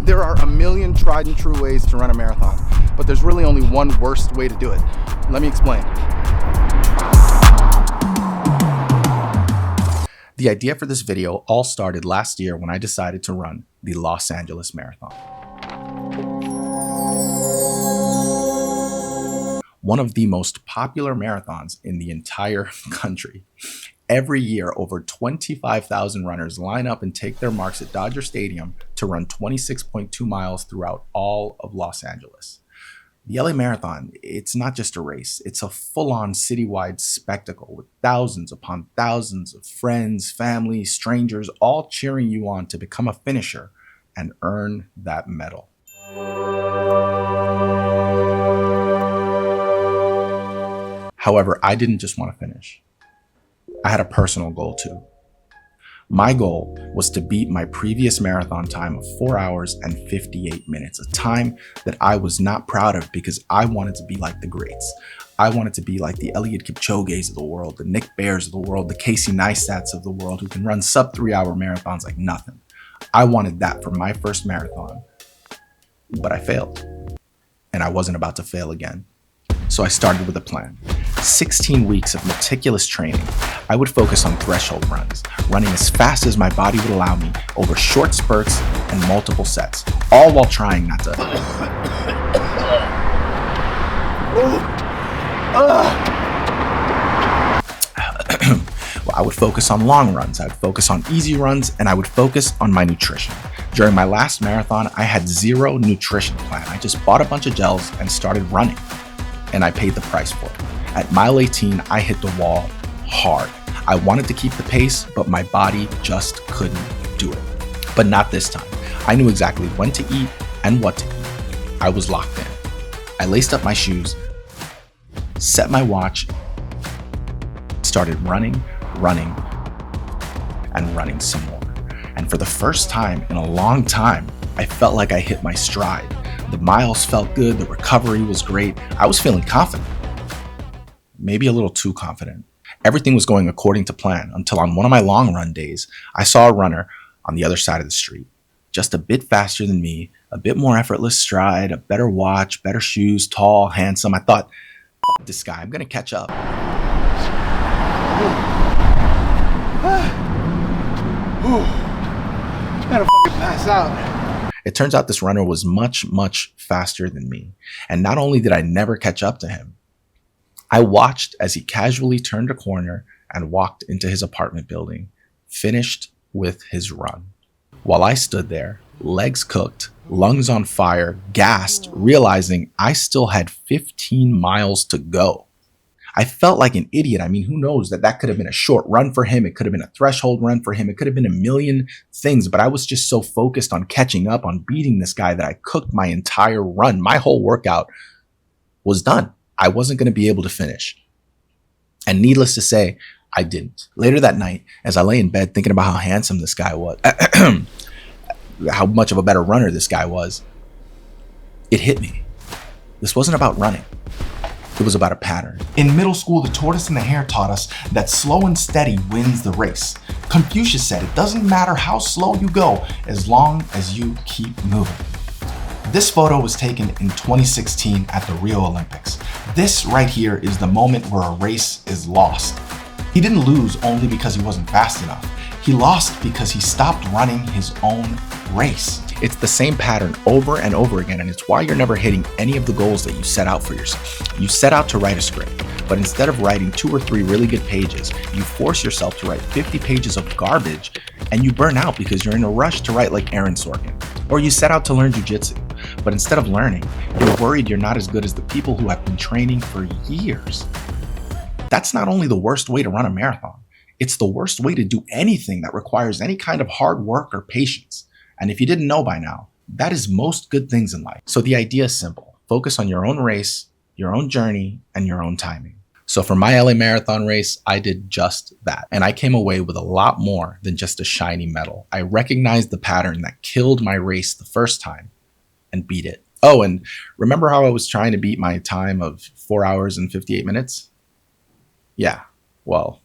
There are a million tried and true ways to run a marathon, but there's really only one worst way to do it. Let me explain. The idea for this video all started last year when I decided to run the Los Angeles Marathon. One of the most popular marathons in the entire country. Every year, over 25,000 runners line up and take their marks at Dodger Stadium to run 26.2 miles throughout all of Los Angeles. The LA Marathon, it's not just a race, it's a full-on citywide spectacle with thousands upon thousands of friends, family, strangers, all cheering you on to become a finisher and earn that medal. However, I didn't just want to finish. I had a personal goal too. My goal was to beat my previous marathon time of 4 hours and 58 minutes, a time that I was not proud of because I wanted to be like the greats. I wanted to be like the Eliud Kipchoges of the world, the Nick Bears of the world, the Casey Neistats of the world who can run sub 3 hour marathons like nothing. I wanted that for my first marathon, but I failed and I wasn't about to fail again. So I started with a plan. 16 weeks of meticulous training. I would focus on threshold runs, running as fast as my body would allow me over short spurts and multiple sets, all while trying not to. Well, I would focus on long runs, I would focus on easy runs, and I would focus on my nutrition. During my last marathon, I had zero nutrition plan. I just bought a bunch of gels and started running, and I paid the price for it. At mile 18, I hit the wall hard. I wanted to keep the pace, but my body just couldn't do it. But not this time. I knew exactly when to eat and what to eat. I was locked in. I laced up my shoes, set my watch, started running, and running some more. And for the first time in a long time, I felt like I hit my stride. The miles felt good, the recovery was great. I was feeling confident. Maybe a little too confident. Everything was going according to plan until on one of my long run days, I saw a runner on the other side of the street, just a bit faster than me, a bit more effortless stride, a better watch, better shoes, tall, handsome. I thought, F this guy, I'm gonna catch up. Gotta fucking pass out. It turns out this runner was much, much faster than me. And not only did I never catch up to him, I watched as he casually turned a corner and walked into his apartment building, finished with his run. While I stood there, legs cooked, lungs on fire, gassed, realizing I still had 15 miles to go. I felt like an idiot. I mean, who knows that could have been a short run for him. It could have been a threshold run for him. It could have been a million things, but I was just so focused on catching up, on beating this guy that I cooked my entire run. My whole workout was done. I wasn't going to be able to finish. And needless to say, I didn't. Later that night, as I lay in bed thinking about how handsome this guy was, how much of a better runner this guy was, it hit me. This wasn't about running. It was about a pattern. In middle school, the tortoise and the hare taught us that slow and steady wins the race. Confucius said it doesn't matter how slow you go as long as you keep moving. This photo was taken in 2016 at the Rio Olympics. This right here is the moment where a race is lost. He didn't lose only because he wasn't fast enough. He lost because he stopped running his own race. It's the same pattern over and over again, and it's why you're never hitting any of the goals that you set out for yourself. You set out to write a script, but instead of writing 2 or 3 really good pages, you force yourself to write 50 pages of garbage, and you burn out because you're in a rush to write like Aaron Sorkin. Or you set out to learn jujitsu, but instead of learning, you're worried you're not as good as the people who have been training for years. That's not only the worst way to run a marathon, it's the worst way to do anything that requires any kind of hard work or patience. And if you didn't know by now, that is most good things in life. So the idea is simple. Focus on your own race, your own journey, and your own timing. So for my LA Marathon race, I did just that. And I came away with a lot more than just a shiny medal. I recognized the pattern that killed my race the first time and beat it. Oh, and remember how I was trying to beat my time of 4 hours and 58 minutes? Yeah, well,